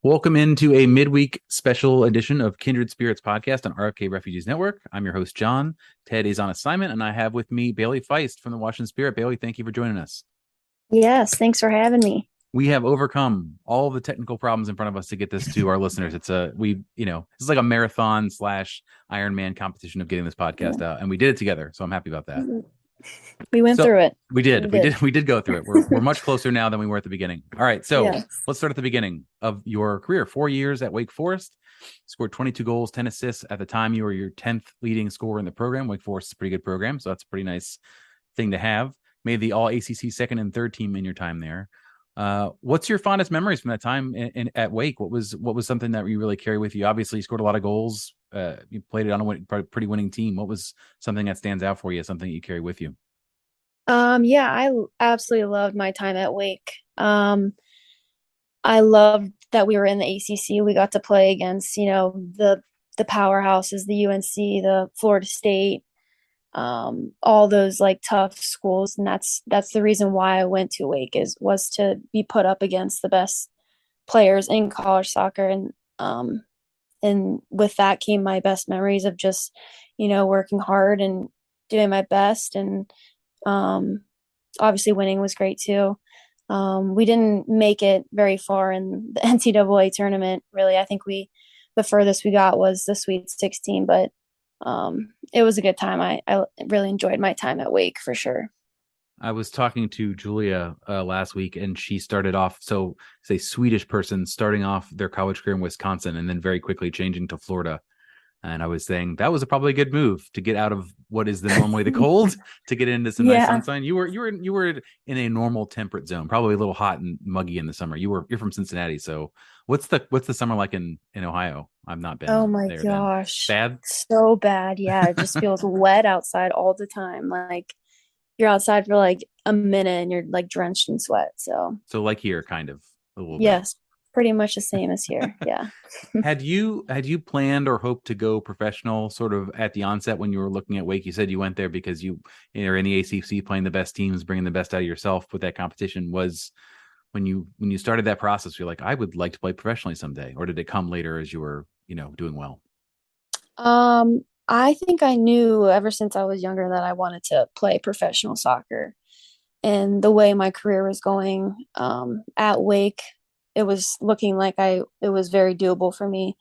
Welcome into a midweek special edition of Kindred Spirits podcast on RFK Refugees Network. I'm your host, John. Ted is on assignment, and I have with me Bayley Feist from the Washington Spirit. Bayley, thank you for joining us. Yes, thanks for having me. We have overcome all the technical problems in front of us to get this to our listeners. This is like a marathon slash Ironman competition of getting this podcast out, and we did it together. So I'm happy about that. We went So through it. we We did, we did. did, we did go through it. We're much closer now than we were at the beginning. All right, so Yes. let's start at the beginning of your career. 4 years at Wake Forest, scored 22 goals, 10 assists. At the time, you were your 10th leading scorer in the program. Wake Forest is a pretty good program, so that's a pretty nice thing to have. Made the All ACC second and third team in your time there. What's your fondest memories from that time at Wake? What was something that you really carry with you? Obviously, you scored a lot of goals. You played it on a pretty winning team. What was something that stands out for you? Something that you carry with you? Yeah, I absolutely loved my time at Wake. I loved that we were in the ACC. We got to play against, the powerhouses, the UNC, the Florida State, all those like tough schools, and that's the reason why I went to Wake was to be put up against the best players in college soccer, and with that came my best memories of just, working hard and doing my best, and um, obviously winning was great too. We didn't make it very far in the NCAA tournament. Really, I think the furthest we got was the Sweet 16, but it was a good time. I really enjoyed my time at Wake for sure. I was talking to Julia last week, and she started off, so it's a Swedish person starting off their college career in Wisconsin and then very quickly changing to Florida. And I was saying that was probably a good move to get out of what is normally the cold to get into some nice Yeah. sunshine. You were in a normal temperate zone, probably a little hot and muggy in the summer. You're from Cincinnati, so what's the summer like in Ohio? I've not Oh been my there. Then gosh. bad. So bad. Yeah, it just feels wet outside all the time. Like you're outside for like a minute and you're like drenched in sweat. So, So like here, kind of a little bit. yes, pretty much the same as here. Yeah. Had you planned or hoped to go professional sort of at the onset when you were looking at Wake? You said you went there because you're in the ACC playing the best teams, bringing the best out of yourself. But that competition was when you started that process, you're like, I would like to play professionally someday, or did it come later as you were doing well? I think I knew ever since I was younger that I wanted to play professional soccer. And the way my career was going, at Wake, it was looking like it was very doable for me.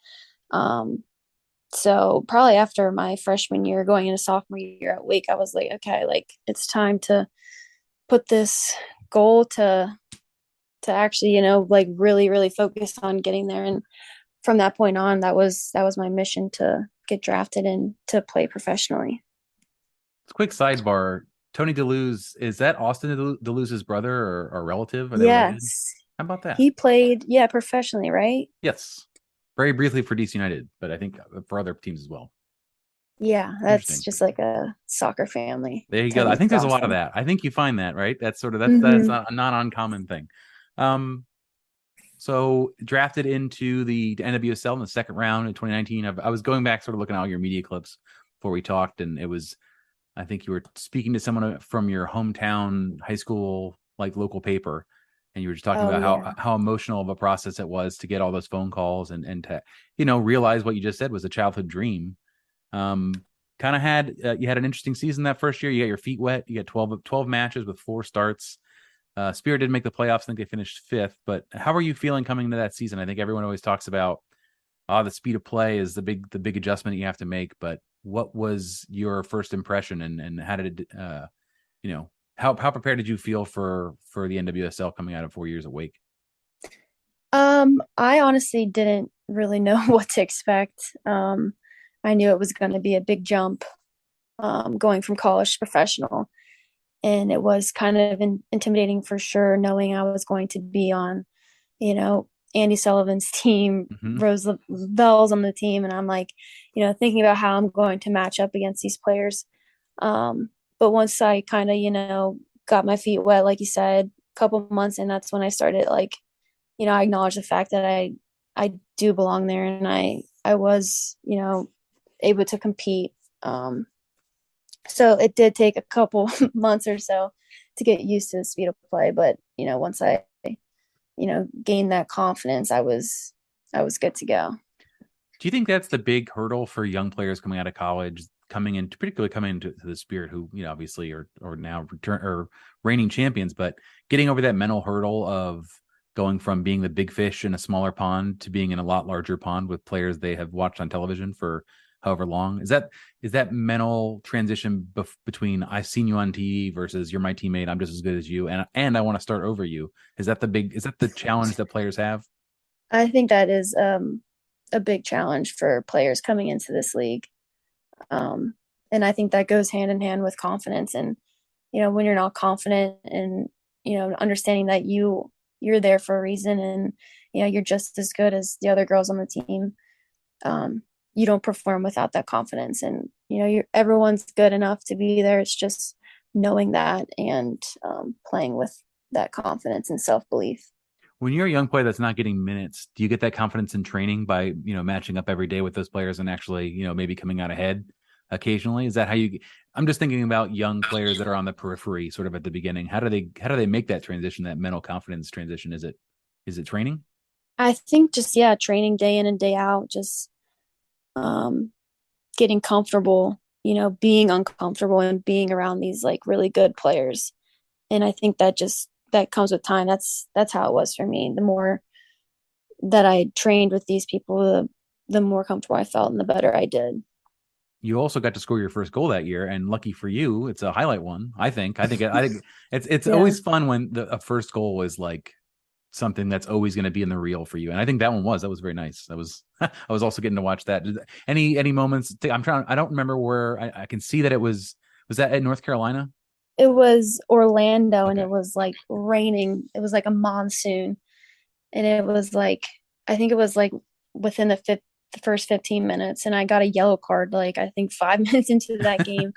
Um, so probably after my freshman year, going into sophomore year at Wake, I was like, okay, like it's time to put this goal to actually, like really, really focus on getting there. And from that point on, that was my mission to get drafted and to play professionally. Quick sidebar: Tony DeLuz, is that Austin DeLuz's brother or relative? Are they related? Yes. How about that? He played, yeah, professionally, right? Yes, very briefly for DC United, but I think for other teams as well. Yeah, that's Interesting. just like a soccer family. There you go. I Tony's think there's a lot of awesome. that. I think you find that, right? That's sort of that's Hmm. not a not uncommon thing. Um, so drafted into the NWSL in the second round in 2019. I was going back, sort of looking at all your media clips before we talked, and it was, I think you were speaking to someone from your hometown high school, like local paper, and you were just talking Oh about yeah. how emotional of a process it was to get all those phone calls and to realize what you just said was a childhood dream. Um, kind of had you had an interesting season that first year. You got your feet wet. You got 12 matches with 4 starts. Spirit didn't make the playoffs. I think they finished fifth. But how are you feeling coming into that season? I think everyone always talks about the speed of play is the big adjustment you have to make. But what was your first impression, and how did it how prepared did you feel for the NWSL coming out of 4 years at Wake? I honestly didn't really know what to expect. I knew it was going to be a big jump, going from college to professional, and it was kind of intimidating for sure, knowing I was going to be on, Andy Sullivan's team, Mm-hmm. Rose Bell's on the team, and I'm like, thinking about how I'm going to match up against these players. But once I kind of, got my feet wet, like you said, a couple months, and that's when I started like, I acknowledge the fact that I do belong there, and I was, able to compete. So it did take a couple months or so to get used to the speed of play, but once I gained that confidence, I was I was good to go. Do you think that's the big hurdle for young players coming out of college, particularly coming into the Spirit, who obviously are now return or reigning champions, but getting over that mental hurdle of going from being the big fish in a smaller pond to being in a lot larger pond with players they have watched on television for however long? Is that mental transition between I've seen you on TV versus you're my teammate, I'm just as good as you, and I want to start over you? Is that the challenge that players have? I think that is a big challenge for players coming into this league. Um, and I think that goes hand in hand with confidence. And, when you're not confident and, understanding that you're there for a reason and, you're just as good as the other girls on the team. You don't perform without that confidence. And, everyone's good enough to be there. It's just knowing that and playing with that confidence and self-belief. When you're a young player that's not getting minutes, do you get that confidence in training by, matching up every day with those players and actually, maybe coming out ahead occasionally? Is that how you, I'm just thinking about young players that are on the periphery sort of at the beginning. How do they make that transition, that mental confidence transition? Is it training? I think just, yeah, training day in and day out, just um, getting comfortable, being uncomfortable and being around these like really good players. And I think that comes with time. That's how it was for me. The more that I trained with these people, the more comfortable I felt and the better I did. You also got to score your first goal that year, and lucky for you, it's a highlight one. I think it's Yeah. always fun when a first goal is like something that's always going to be in the reel for you. And I think that was very nice. That was I was also getting to watch that. Any moments? I don't remember where I can see that was that at North Carolina. It was Orlando and Okay. it was like raining. It was like a monsoon. And it was like, I think it was like within the first 15 minutes. And I got a yellow card, like, I think 5 minutes into that game.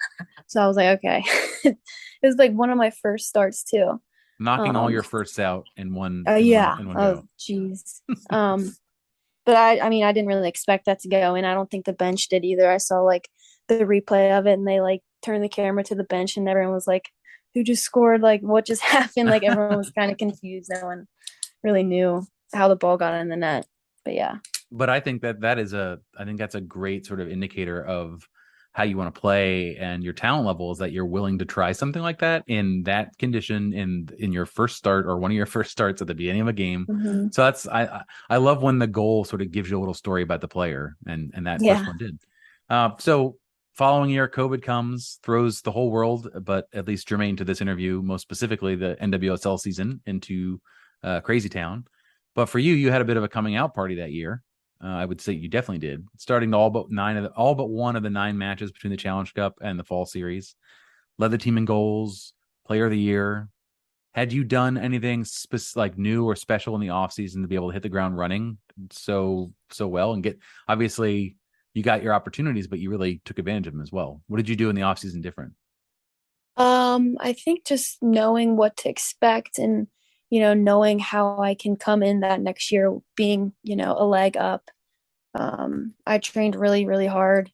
So I was like, okay. It was like one of my first starts too. Knocking all Um, your firsts out in one yeah. go. Oh, geez. But I mean, I didn't really expect that to go, and I don't think the bench did either. I saw like the replay of it, and they like turned the camera to the bench, and everyone was like, "Who just scored? Like, what just happened?" Like, everyone was kind of confused. No one really knew how the ball got in the net. But yeah, But I think I think that's a great sort of indicator of how you want to play and your talent level is that you're willing to try something like that in that condition in your first start or one of your first starts at the beginning of a game. hmm So I love when the goal sort of gives you a little story about the player, and that first yeah, one did. So following year, COVID comes, throws the whole world, but at least germane to this interview, most specifically the NWSL season into Crazy Town. But for you, you had a bit of a coming out party that year. I would say you definitely did. Starting all but one of the 9 matches between the Challenge Cup and the Fall Series, led the team in goals, Player of the Year. Had you done anything like new or special in the offseason to be able to hit the ground running so well and get obviously you got your opportunities, but you really took advantage of them as well. What did you do in the offseason different? I think just knowing what to expect and knowing how I can come in that next year, being a leg up. I trained really, really hard.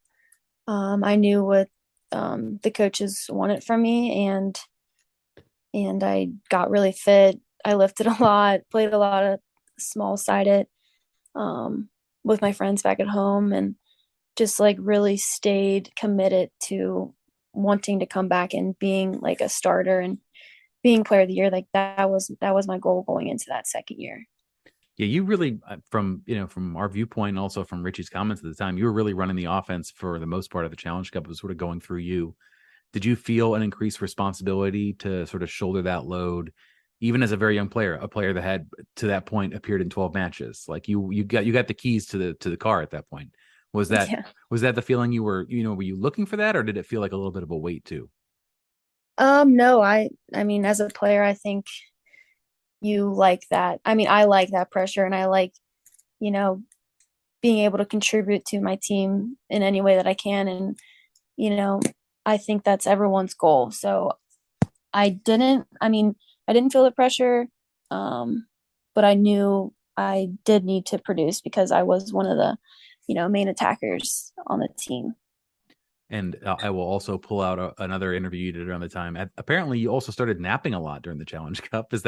I knew what the coaches wanted from me, and I got really fit. I lifted a lot, played a lot of small sided with my friends back at home, and just like really stayed committed to wanting to come back and being like a starter and being player of the year. Like that was my goal going into that second year. Yeah, you really from our viewpoint and also from Richie's comments at the time, you were really running the offense for the most part of the Challenge Cup. It was sort of going through you. Did you feel an increased responsibility to sort of shoulder that load, even as a very young player, a player that had to that point appeared in 12 matches? Like you got the keys to the car at that point. Was that Yeah. was that the feeling were you looking for that, or did it feel like a little bit of a weight too? No, I mean, as a player, I think you like that. I mean, I like that pressure, and I like, you know, being able to contribute to my team in any way that I can. And, you know, I think that's everyone's goal. So I mean, I didn't feel the pressure, um, but I knew I did need to produce because I was one of the, main attackers on the team. And I will also pull out another interview you did around the time. Apparently, you also started napping a lot during the Challenge Cup. Has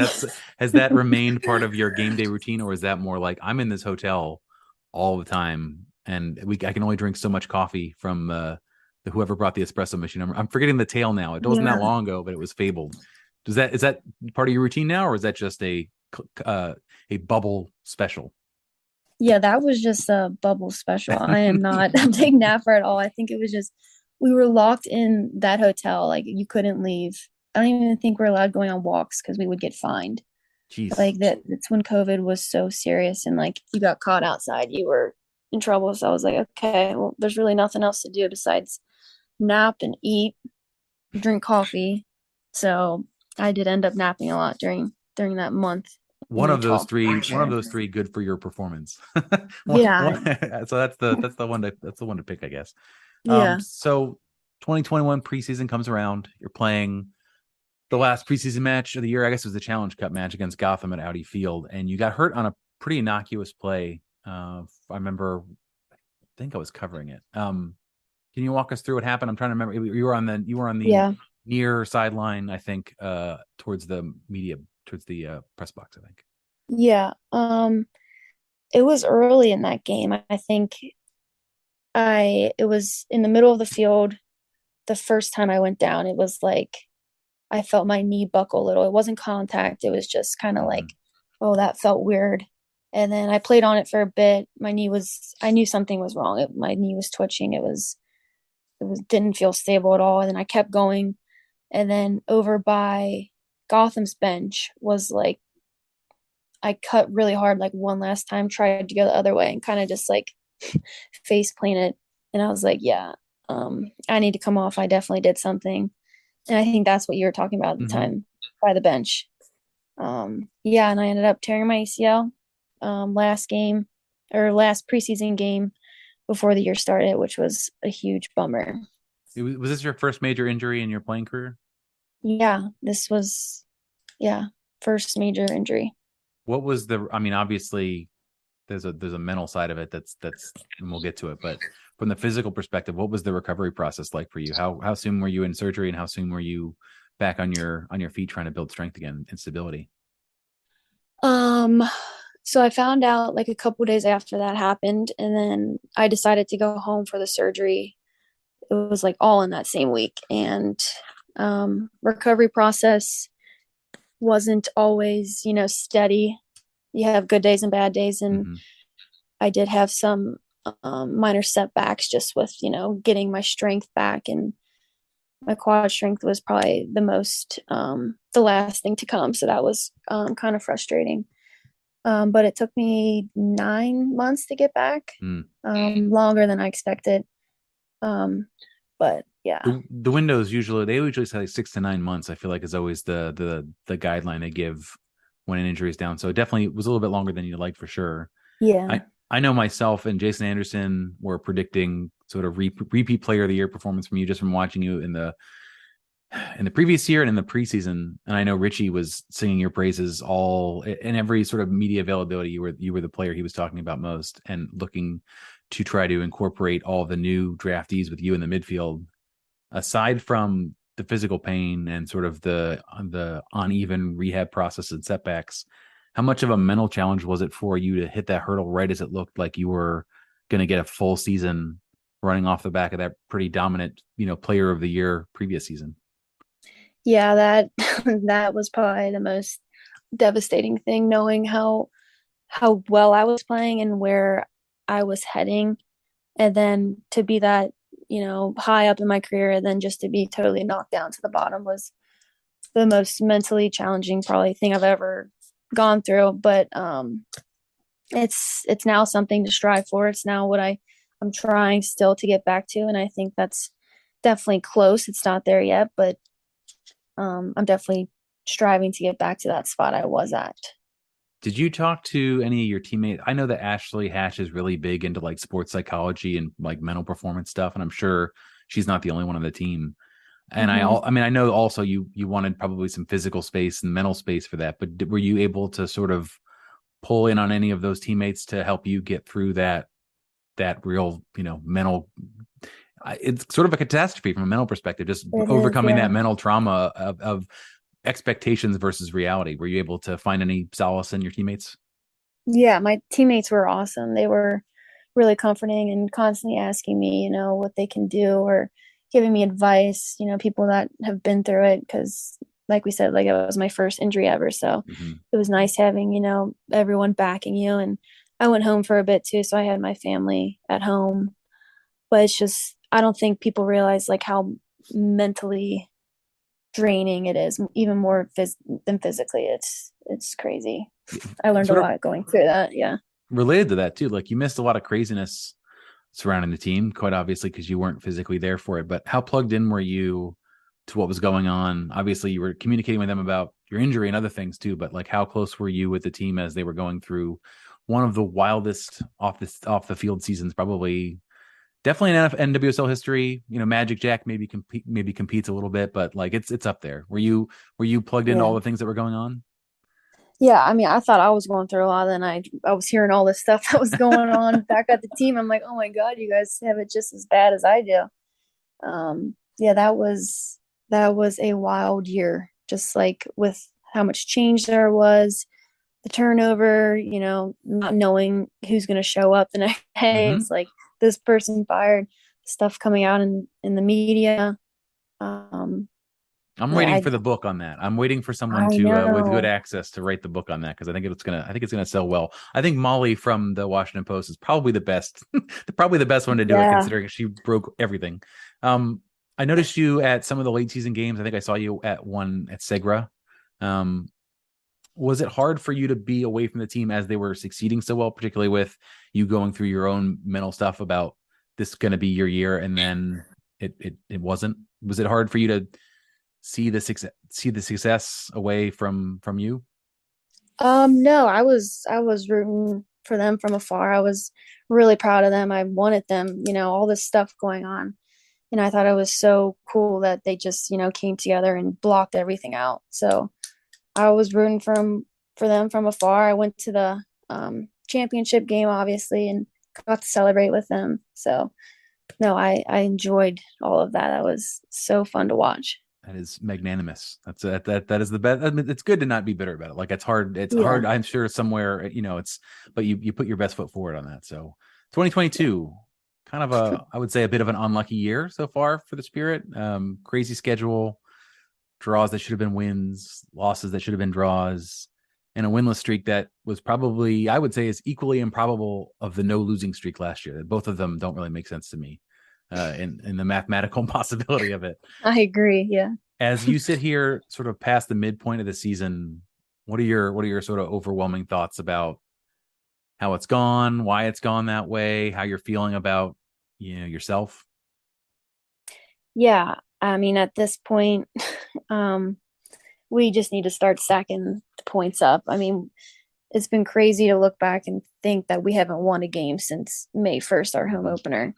that remained part of your game day routine, or is that more like I'm in this hotel all the time, and I can only drink so much coffee from the whoever brought the espresso machine. I'm forgetting the tale now. It wasn't that Yeah. long ago, but it was fabled. Is that part of your routine now, or is that just a bubble special? Yeah, that was just a bubble special. I am not a big napper at all. I think it was just we were locked in that hotel. Like you couldn't leave. I don't even think we're allowed going on walks because we would get fined. Jeez. Like that's when COVID was so serious and like you got caught outside, you were in trouble. So I was like, okay, well, there's really nothing else to do besides nap and eat, drink coffee. So I did end up napping a lot during that month in Utah. For One of sure. those three, good for your performance. Yeah. So that's the one to pick, I guess. Yeah. So 2021 preseason comes around. You're playing the last preseason match of the year. I guess it was the Challenge Cup match against Gotham at Audi Field, and you got hurt on a pretty innocuous play. I remember, I think I was covering it. Can you walk us through what happened? I'm trying to remember. You were on the Yeah. near sideline, I think, towards the media, towards the press box, I think. Yeah. It was early in that game. I think I it was in the middle of the field the first time I went down. It was like I felt my knee buckle a little. It wasn't contact. It was just kind of like, Mm-hmm. oh, that felt weird. And then I played on it for a bit. I knew something was wrong. My knee was twitching. Didn't feel stable at all. And then I kept going. And then over by Gotham's bench was like, I cut really hard, like one last time, tried to go the other way and kind of just like face planted. And I was like, yeah, I need to come off. I definitely did something. And I think that's what you were talking about at the Mm-hmm. time by the bench. Yeah, and I ended up tearing my ACL last preseason game before the year started, which was a huge bummer. Was this your first major injury in your playing career? Yeah, this was yeah, first major injury. What was I mean, obviously there's a mental side of it and we'll get to it, but from the physical perspective, what was the recovery process like for you? How soon were you in surgery, and how soon were you back on your feet trying to build strength again and stability? Um, so I found out like a couple days after that happened, and then I decided to go home for the surgery. It was like all in that same week, and recovery process wasn't always, steady. You have good days and bad days, and Mm-hmm. I did have some minor setbacks just with, getting my strength back, and my quad strength was probably the last thing to come. So that was kind of frustrating. But it took me 9 months to get back, Mm. longer than I expected. Um, but yeah, The windows usually say like 6 to 9 months. I feel like is always the guideline they give when an injury is down. So it definitely was a little bit longer than you'd like for sure. yeah, I know myself and Jason Anderson were predicting sort of repeat player of the year performance from you just from watching you in the previous year and in the preseason. And I know Richie was singing your praises all in every sort of media availability. You were the player he was talking about most, and looking to try to incorporate all the new draftees with you in the midfield. Aside from the physical pain and sort of the uneven rehab process and setbacks, how much of a mental challenge was it for you to hit that hurdle right as it looked like you were going to get a full season running off the back of that pretty dominant, player of the year previous season? yeah. That that was probably the most devastating thing, knowing how well I was playing and where I was heading, and then to be that high up in my career, and then just to be totally knocked down to the bottom was the most mentally challenging probably thing I've ever gone through. But it's now something to strive for. It's now what I'm trying still to get back to, and I think that's definitely close. It's not there yet, but I'm definitely striving to get back to that spot I was at. Did you talk to any of your teammates? I know that Ashley Hatch is really big into like sports psychology and like mental performance stuff, and I'm sure she's not the only one on the team. And Mm-hmm. I mean, I know also you wanted probably some physical space and mental space for that, but were you able to sort of pull in on any of those teammates to help you get through that real, mental? It's sort of a catastrophe from a mental perspective, just It is, overcoming that yeah. mental trauma of expectations versus reality. Were you able to find any solace in your teammates? Yeah, my teammates were awesome. They were really comforting and constantly asking me, what they can do or giving me advice, people that have been through it. Cause like we said, like it was my first injury ever. So Hmm. it was nice having, everyone backing you. And I went home for a bit too. So I had my family at home, but it's just, I don't think people realize like how mentally draining it is, even more than physically. It's crazy. I learned a Sort of lot going through that. Yeah. related to that too. Like you missed a lot of craziness surrounding the team, quite obviously, because you weren't physically there for it. But how plugged in were you to what was going on? Obviously, you were communicating with them about your injury and other things too. But like, how close were you with the team as they were going through one of the wildest off the field seasons, probably definitely in NWSL history? Magic Jack maybe competes a little bit, but like it's up there. Were you plugged into all Yeah. the things that were going on? Yeah, I mean, I thought I was going through a lot, and I was hearing all this stuff that was going on back at the team. I'm like, oh my God, you guys have it just as bad as I do. Yeah, that was a wild year, just like with how much change there was, the turnover, not knowing who's going to show up the next day. Mm-hmm. It's like this person fired, stuff coming out in the media. Um, I'm yeah, waiting I for the book on that. I'm waiting for someone I to with good know. access to write the book on that because I think it's gonna sell well. I think Molly from the Washington Post is probably the best, probably the best one to do it Yeah. considering she broke everything. Um, I noticed you at some of the late season games. I think I saw you at one at Segra. Um, was it hard for you to be away from the team as they were succeeding so well, particularly with you going through your own mental stuff about this going to be your year and then it wasn't? Was it hard for you to see the success away from you? No, I was rooting for them from afar. I was really proud of them. I wanted them, all this stuff going on. I thought it was so cool that they just, came together and blocked everything out. So I was rooting for them from afar. I went to the championship game, obviously, and got to celebrate with them. So no, I enjoyed all of that. That was so fun to watch. That is magnanimous. That is the best. I mean, it's good to not be bitter about it. Like it's hard. It's Yeah. hard. I'm sure somewhere, it's, but you put your best foot forward on that. So 2022, kind of I would say a bit of an unlucky year so far for the Spirit. Crazy schedule, draws that should have been wins, losses that should have been draws, and a winless streak that was probably, I would say, is equally improbable of the no losing streak last year. Both of them don't really make sense to me, in the mathematical possibility of it. I agree. Yeah. As you sit here, sort of past the midpoint of the season, what are your sort of overwhelming thoughts about how it's gone, why it's gone that way, how you're feeling about yourself? Yeah. I mean, at this point, um, we just need to start stacking the points up. I mean, it's been crazy to look back and think that we haven't won a game since May 1st, our home Mhm. opener.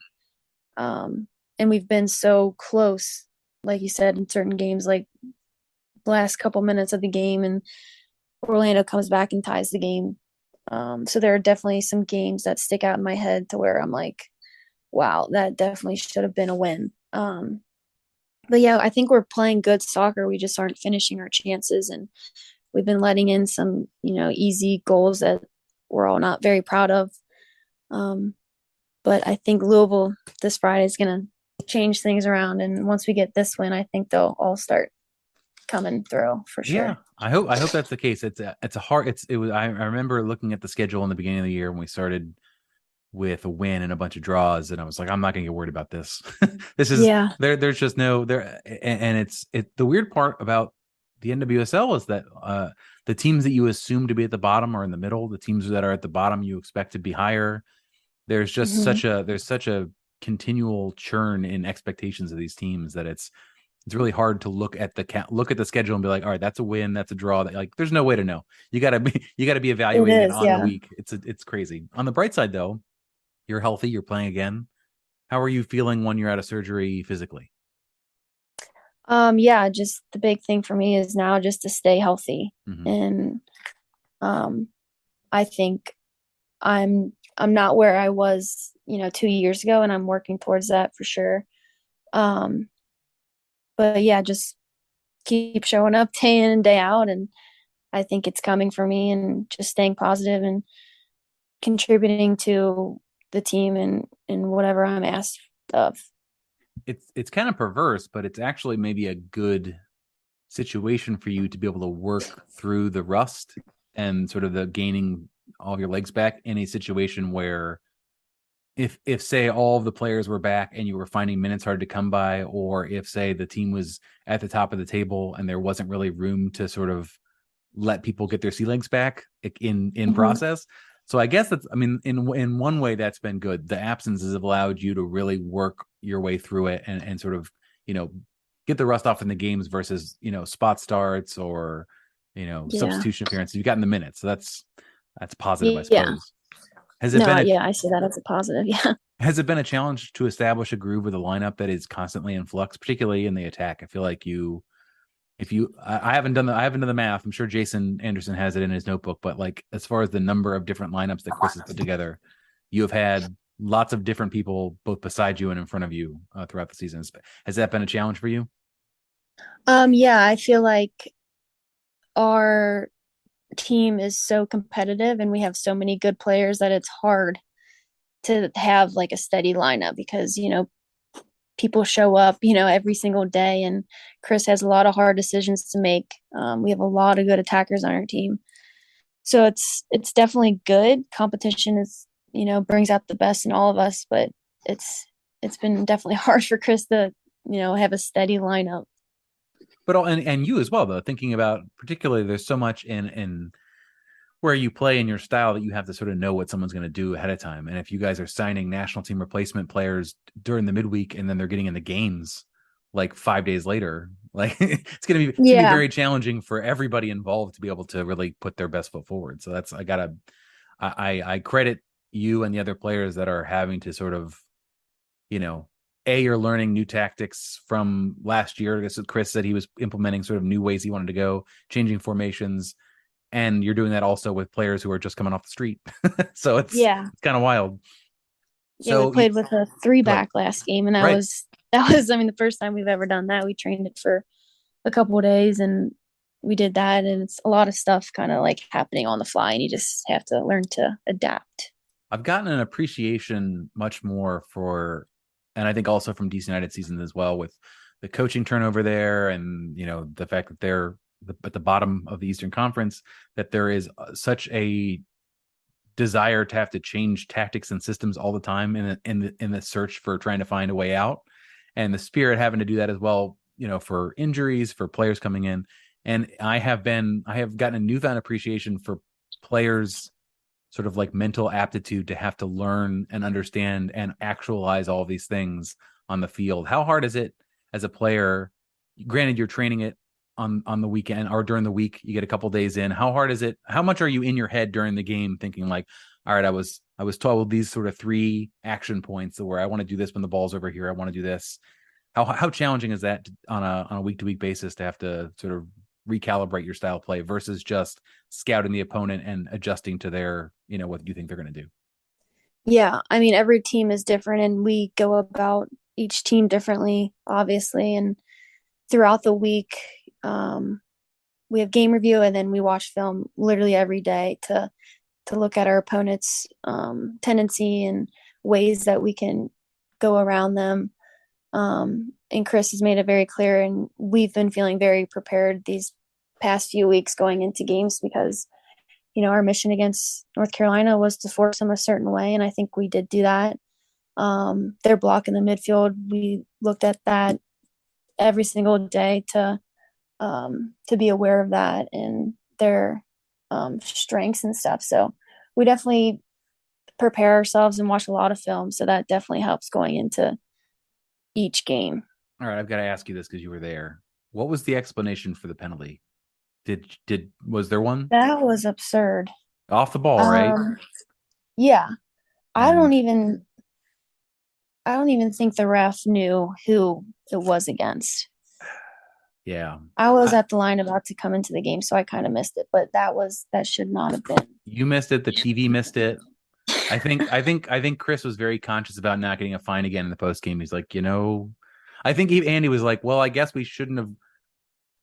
And we've been so close, like you said, in certain games, like the last couple minutes of the game, and Orlando comes back and ties the game. So there are definitely some games that stick out in my head to where I'm like, wow, that definitely should have been a win. But yeah, I think we're playing good soccer. We just aren't finishing our chances, and we've been letting in some, easy goals that we're all not very proud of. Um, but I think Louisville this Friday is going to change things around, and once we get this win, I think they'll all start coming through for Yeah, sure. I hope that's the case. It's a hard. It was. I remember looking at the schedule in the beginning of the year when we started with a win and a bunch of draws, and I was like, I'm not gonna get worried about this. This is Yeah. there. There's just no there, and the weird part about the NWSL is that the teams that you assume to be at the bottom are in the middle. The teams that are at the bottom you expect to be higher. Hmm. There's such a continual churn in expectations of these teams that it's really hard to look at the schedule and be like, all right, that's a win, that's a draw. Like, there's no way to know. You got to be It evaluating it is. on the Yeah. week. It's crazy. On the bright side, though, you're healthy, you're playing again. How are you feeling when you're out of surgery physically? Yeah, just the big thing for me is now just to stay healthy. Mm-hmm. And um I think I'm not where I was, 2 years ago, and I'm working towards that for sure. Um, but yeah, just keep showing up day in and day out, and I think it's coming for me, and just staying positive and contributing to the team and whatever I'm asked of. It's kind of perverse, but it's actually maybe a good situation for you to be able to work through the rust and sort of the gaining all of your legs back in a situation where if say all of the players were back and you were finding minutes hard to come by, or if say the team was at the top of the table and there wasn't really room to sort of let people get their sea legs back in process. So I guess that's, I mean, in one way that's been good. The absences have allowed you to really work your way through it and sort of, you know, get the rust off in the games versus, you know, spot starts or, you know, Yeah. substitution appearances. You've gotten the minutes. So that's positive, I Yeah. suppose. Has it No, been a yeah, I see that as a positive. Yeah. has it been a challenge to establish a groove with a lineup that is constantly in flux, particularly in the attack? I feel like you if you I haven't done the math. I'm sure Jason Anderson has it in his notebook, but like as far as the number of different lineups that Chris has put together, you have had lots of different people both beside you and in front of you throughout the season. Has that been a challenge for you? Yeah, I feel like our team is so competitive and we have so many good players that it's hard to have like a steady lineup because, people show up, every single day and Chris has a lot of hard decisions to make. We have a lot of good attackers on our team. So it's definitely good. Competition is, brings out the best in all of us, but it's been definitely hard for Chris to, have a steady lineup. But and you as well though, thinking about particularly there's so much in where you play in your style that you have to sort of know what someone's going to do ahead of time. And if you guys are signing national team replacement players during the midweek and then they're getting in the games like 5 days later, like it's gonna be Yeah. very challenging for everybody involved to be able to really put their best foot forward. So that's I credit you and the other players that are having to sort of, you know, you're learning new tactics from last year. I guess Chris said he was implementing sort of new ways he wanted to go, changing formations, and you're doing that also with players who are just coming off the street. So Yeah. it's kind of wild. Yeah, we So played with a three go ahead. back last game and that Right. was that was I mean the first time we've ever done that. We trained it for a couple of days and we did that and it's a lot of stuff kind of like happening on the fly and you just have to learn to adapt. I've gotten an appreciation much more for, and I think also from DC United seasons as well, with the coaching turnover there, and you know the fact that they're at the bottom of the Eastern Conference, that there is such a desire to have to change tactics and systems all the time in the search for trying to find a way out, and the Spirit having to do that as well. You know, for injuries, for players coming in, and I have gotten a newfound appreciation for players sort of like mental aptitude to have to learn and understand and actualize all these things on the field. How hard is it as a player? Granted, you're training it on the weekend or during the week, you get a couple days in. How hard is it? How much are you in your head during the game thinking like, all right, I was told these sort of 3 action points where I want to do this when the ball's over here. I want to do this. How challenging is that on a week to week basis to have to sort of recalibrate your style of play versus just scouting the opponent and adjusting to their, you know, what you think they're going to do? Yeah, I mean every team is different and we go about each team differently obviously and throughout the week we have game review and then we watch film literally every day to look at our opponent's tendency and ways that we can go around them. And Chris has made it very clear, and we've been feeling very prepared these past few weeks going into games because, our mission against North Carolina was to force them a certain way, and I think we did do that. Their block in the midfield, we looked at that every single day to be aware of that and their strengths and stuff. So we definitely prepare ourselves and watch a lot of film. So that definitely helps going into each game. All right, I've got to ask you this because you were there. What was the explanation for the penalty? Was there one That was absurd. off the ball, right? Um, yeah, I don't And even I don't even think the ref knew who it was against. yeah, I was I, at the line about to come into the game, so I kind of missed it. But that should not have been. you missed it. The TV missed it. I think Chris was very conscious about not getting a fine again in the post game. He's like, I think Andy was like, well, I guess we shouldn't have.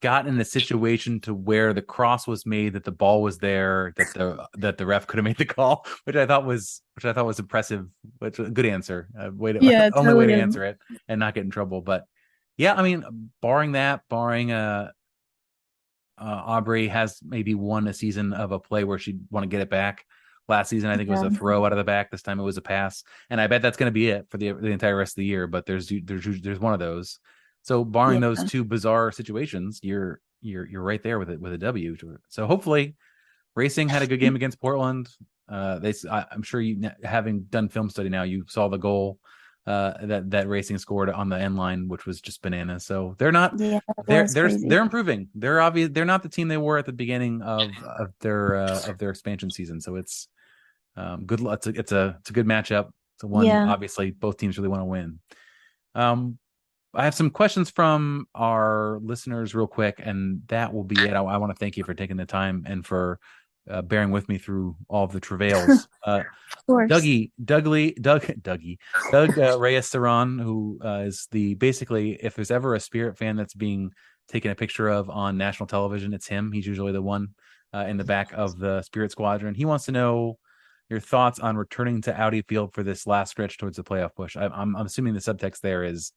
got in a situation to where the cross was made, that the ball was there, that the ref could have made the call, which I thought was impressive. Which a good answer, Yeah, only way to totally. answer it and not get in trouble. But yeah, I mean, barring Aubrey has maybe won a season of a play where she'd want to get it back. Last season, I think it was Yeah, a throw out of the back. This time it was a pass, and I bet that's going to be it for the entire rest of the year. But there's one of those. So barring those yeah, two bizarre situations, you're right there with a W. So hopefully, Racing had a good game against Portland. I'm sure you, having done film study now, you saw the goal that Racing scored on the end line, which was just bananas. So they're not yeah. It they're was they're crazy. they're improving. They're not the team they were at the beginning of their expansion season. So it's good luck. It's a good matchup. It's a one, Yeah. obviously both teams really want to win. Um, I have some questions from our listeners real quick, and that will be it. I want to thank you for taking the time and for bearing with me through all of the travails. Of course. Doug Reyes Saran, who is the basically, if there's ever a Spirit fan that's being taken a picture of on national television, it's him. He's usually the one in the back of the Spirit Squadron. He wants to know your thoughts on returning to Audi Field for this last stretch towards the playoff push. I'm assuming the subtext there is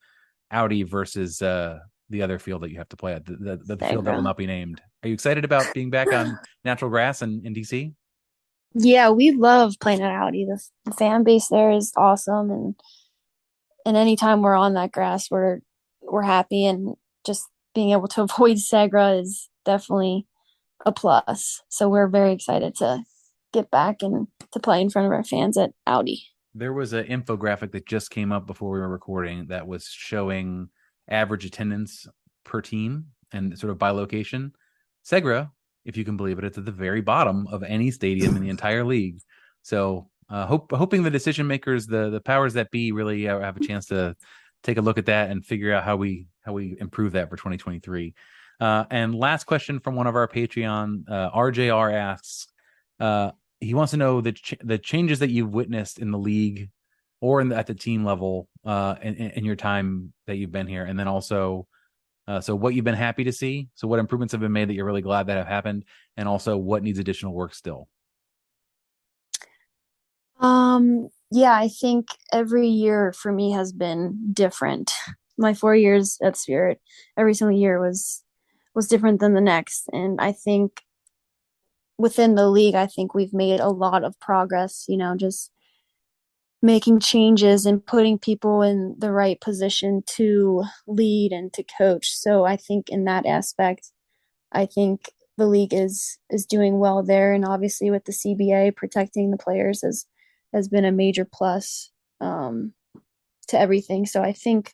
Audi versus the other field that you have to play at, the field that will Segra. not be named. Are you excited about being back on natural grass in DC? Yeah, we love playing at Audi. The fan base there is awesome, and anytime we're on that grass, we're happy, and just being able to avoid Segra is definitely a plus. So we're very excited to get back and to play in front of our fans at Audi. There was an infographic that just came up before we were recording that was showing average attendance per team and sort of by location. Segra, if you can believe it, it's at the very bottom of any stadium in the entire league. So hoping the decision makers, the powers that be, really have a chance to take a look at that and figure out how we improve that for 2023. And last question from one of our Patreon, RJR asks, he wants to know the changes that you've witnessed in the league or at the team level in your time that you've been here, and then also so what you've been happy to see. So what improvements have been made that you're really glad that have happened, and also what needs additional work still. Yeah, I think every year for me has been different. My 4 years at Spirit, every single year was different than the next. And I think within the league, I think we've made a lot of progress, just making changes and putting people in the right position to lead and to coach. So I think in that aspect, I think the league is doing well there, and obviously with the CBA protecting the players has been a major plus to everything. So I think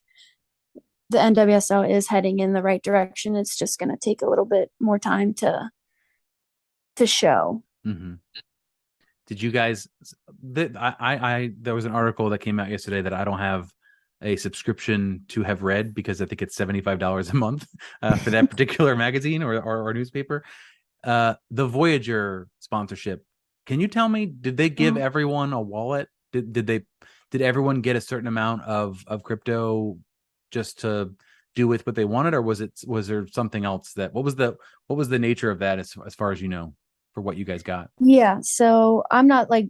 the NWSL is heading in the right direction. It's just going to take a little bit more time to show. Mm-hmm. Did you guys? There was an article that came out yesterday that I don't have a subscription to have read because I think it's $75 a month for that particular magazine or newspaper. The Voyager sponsorship. Can you tell me? Did they give everyone a wallet? Did everyone get a certain amount of crypto just to do with what they wanted, or was there something else what was the nature of that as far as you know for what you guys got? Yeah, so I'm not like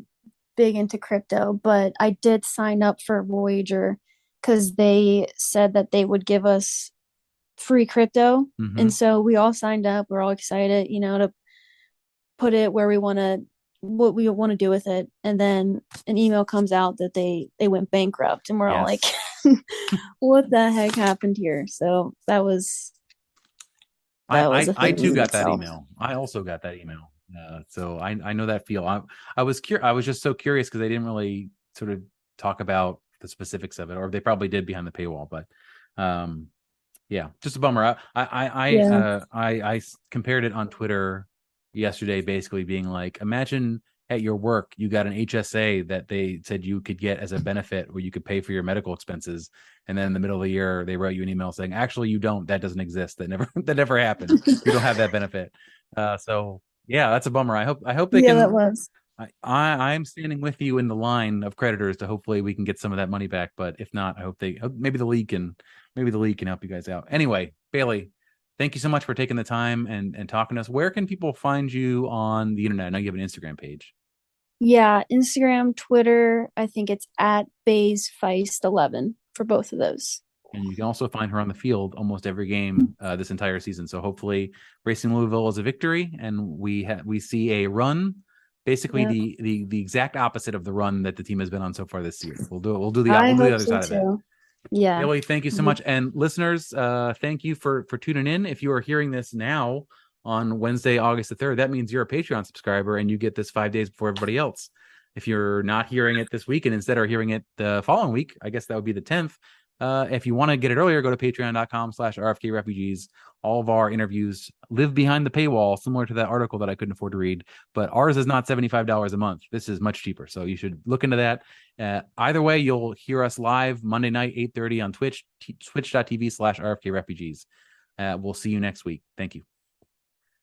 big into crypto, but I did sign up for Voyager because they said that they would give us free crypto. Mm-hmm. And so we all signed up. We're all excited, to put it where we want to, what we want to do with it. And then an email comes out that they went bankrupt, and we're all like, Yes. what the heck happened here? So that was a I thing too in got that itself. email. I also got that email. So I know that feel. I was I was just so curious because they didn't really sort of talk about the specifics of it, or they probably did behind the paywall. But yeah, just a bummer. Yeah. I compared it on Twitter yesterday, basically being like, imagine at your work you got an HSA that they said you could get as a benefit where you could pay for your medical expenses, and then in the middle of the year they wrote you an email saying, actually you don't. That doesn't exist. That never that never happened. You don't have that benefit. So yeah, that's a bummer. I hope they Yeah, that can. was. I'm standing with you in the line of creditors to hopefully we can get some of that money back. But if not, I hope maybe the league can help you guys out. Anyway, Bayley, thank you so much for taking the time and talking to us. Where can people find you on the internet? I know you have an Instagram page. Yeah, Instagram, Twitter, I think it's at Bays Feist 11 for both of those. And you can also find her on the field almost every game this entire season. So hopefully, Racing Louisville is a victory, and we see a run, basically Yeah, the exact opposite of the run that the team has been on so far this year. We'll do I the hope other so side of that. too. Yeah. Bailey, thank you so much, and listeners, thank you for tuning in. If you are hearing this now on Wednesday, August the 3rd, that means you're a Patreon subscriber and you get this 5 days before everybody else. If you're not hearing it this week and instead are hearing it the following week, I guess that would be the 10th. If you want to get it earlier, go to patreon.com/RFK Refugees. All of our interviews live behind the paywall, similar to that article that I couldn't afford to read. But ours is not $75 a month. This is much cheaper. So you should look into that. Either way, you'll hear us live Monday night, 8:30 on Twitch, twitch.tv/RFK Refugees. We'll see you next week. Thank you.